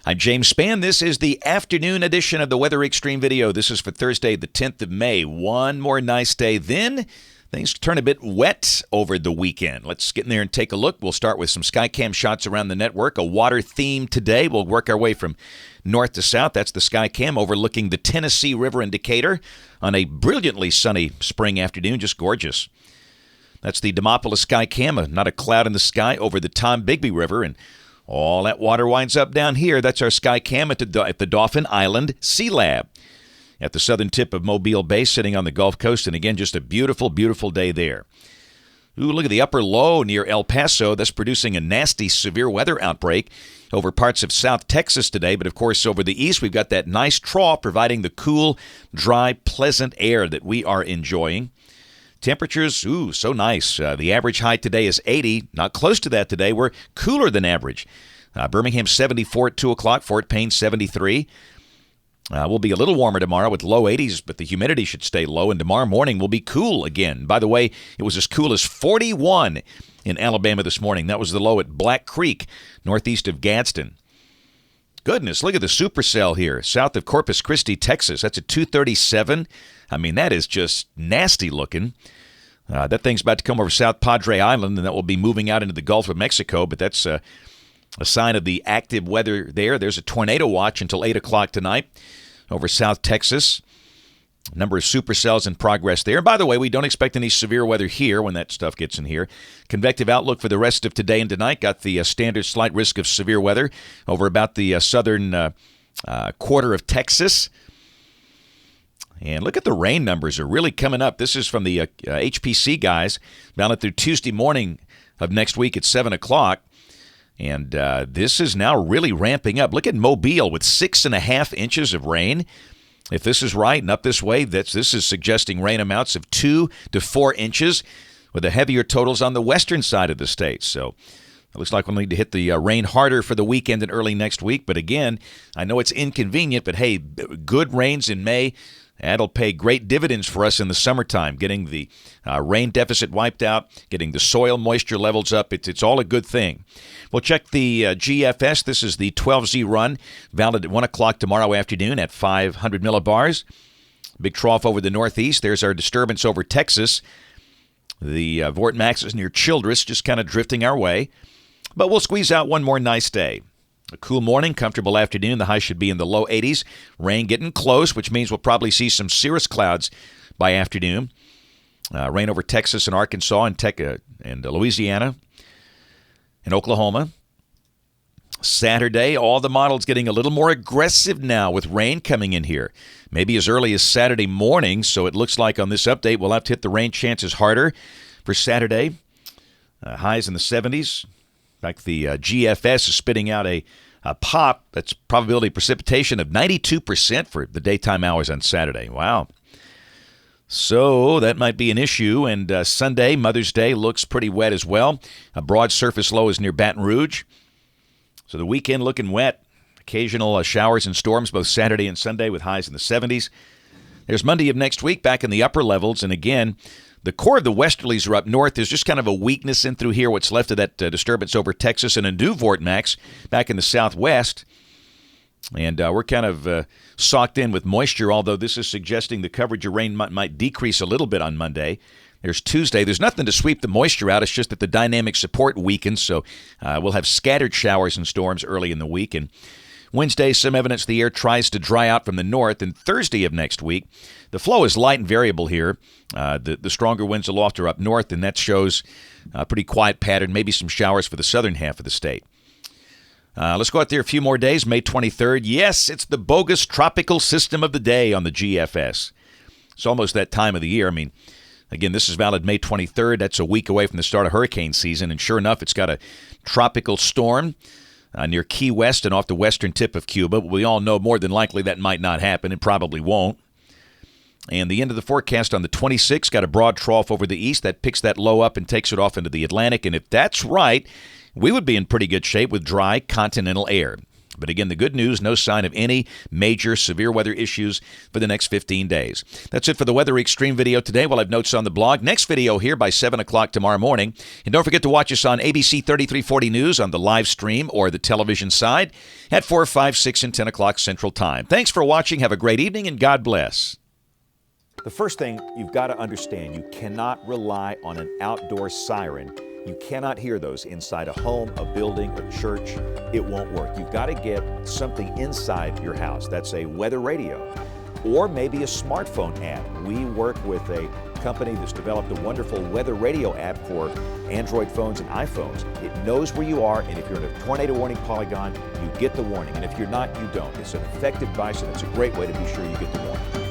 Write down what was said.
I'm James Spann. This is the afternoon edition of the Weather Xtreme video. This is for Thursday, the 10th of May. One more nice day. Then things turn a bit wet over the weekend. Let's get in there and take a look. We'll start with some Skycam shots around the network. A water theme today. We'll work our way from north to south. That's the Skycam overlooking the Tennessee River in Decatur on a brilliantly sunny spring afternoon. Just gorgeous. That's the Demopolis Skycam. Not a cloud in the sky over the Tombigbee River, and all that water winds up down here. That's our Skycam at the Dauphin Island Sea Lab at the southern tip of Mobile Bay, sitting on the Gulf Coast. And again, just a beautiful, beautiful day there. Ooh, look at the upper low near El Paso. That's producing a nasty severe weather outbreak over parts of South Texas today. But, of course, over the east, we've got that nice trough providing the cool, dry, pleasant air that we are enjoying. Temperatures, ooh, so nice. The average high today is 80. Not close to that today. We're cooler than average. Birmingham 74 at 2 o'clock. Fort Payne 73. We'll be a little warmer tomorrow with low 80s, but the humidity should stay low. And tomorrow morning will be cool again. By the way, it was as cool as 41 in Alabama this morning. That was the low at Black Creek, northeast of Gadsden. Goodness, look at the supercell here, south of Corpus Christi, Texas. That's at 237. I mean, that is just nasty looking. That thing's about to come over South Padre Island, and that will be moving out into the Gulf of Mexico, but that's a sign of the active weather there. There's a tornado watch until 8 o'clock tonight over South Texas. A number of supercells in progress there. And by the way, we don't expect any severe weather here when that stuff gets in here. Convective outlook for the rest of today and tonight. Got the standard slight risk of severe weather over about the southern quarter of Texas. And look at the rain numbers are really coming up. This is from the HPC guys down through Tuesday morning of next week at 7 o'clock. And this is now really ramping up. Look at Mobile with 6.5 inches of rain. If this is right and up this way, this is suggesting rain amounts of 2 to 4 inches with the heavier totals on the western side of the state. So it looks like we'll need to hit the rain harder for the weekend and early next week. But again, I know it's inconvenient, but hey, good rains in May. That'll pay great dividends for us in the summertime, getting the rain deficit wiped out, getting the soil moisture levels up. It's all a good thing. We'll check the GFS. This is the 12Z run, valid at 1 o'clock tomorrow afternoon at 500 millibars. Big trough over the northeast. There's our disturbance over Texas. The Vortex is near Childress, just kind of drifting our way. But we'll squeeze out one more nice day. A cool morning, comfortable afternoon. The high should be in the low 80s. Rain getting close, which means we'll probably see some cirrus clouds by afternoon. Rain over Texas and Arkansas and Louisiana and Oklahoma. Saturday, all the models getting a little more aggressive now with rain coming in here. Maybe as early as Saturday morning, so it looks like on this update we'll have to hit the rain chances harder for Saturday. Highs in the 70s. In fact, the GFS is spitting out a pop. That's probability of precipitation of 92% for the daytime hours on Saturday. Wow. So that might be an issue. And Sunday, Mother's Day, looks pretty wet as well. A broad surface low is near Baton Rouge. So the weekend looking wet. Occasional showers and storms both Saturday and Sunday with highs in the 70s. There's Monday of next week back in the upper levels. And again, the core of the westerlies are up north. There's just kind of a weakness in through here, what's left of that disturbance over Texas, and a new vortex back in the southwest. And we're kind of socked in with moisture, although this is suggesting the coverage of rain might decrease a little bit on Monday. There's Tuesday. There's nothing to sweep the moisture out. It's just that the dynamic support weakens, so we'll have scattered showers and storms early in the week. And Wednesday, some evidence the air tries to dry out from the north. And Thursday of next week, the flow is light and variable here. The stronger winds aloft are up north, and that shows a pretty quiet pattern, maybe some showers for the southern half of the state. Let's go out there a few more days. May 23rd. Yes, it's the bogus tropical system of the day on the GFS. It's almost that time of the year. I mean, again, this is valid May 23rd. That's a week away from the start of hurricane season. And sure enough, it's got a tropical storm near Key West and off the western tip of Cuba. But we all know more than likely that might not happen. It probably won't. And the end of the forecast on the 26th got a broad trough over the east that picks that low up and takes it off into the Atlantic. And if that's right, we would be in pretty good shape with dry continental air. But again, the good news, no sign of any major severe weather issues for the next 15 days. That's it for the Weather Extreme video today. We'll have notes on the blog. Next video here by 7 o'clock tomorrow morning. And don't forget to watch us on ABC 3340 News on the live stream or the television side at 4, 5, 6, and 10 o'clock Central Time. Thanks for watching. Have a great evening, and God bless. The first thing you've got to understand, you cannot rely on an outdoor siren. You cannot hear those inside a home, a building, a church. It won't work. You've got to get something inside your house. That's a weather radio or maybe a smartphone app. We work with a company that's developed a wonderful weather radio app for Android phones and iPhones. It knows where you are, and if you're in a tornado warning polygon, you get the warning. And if you're not, you don't. It's an effective device, and it's a great way to be sure you get the warning.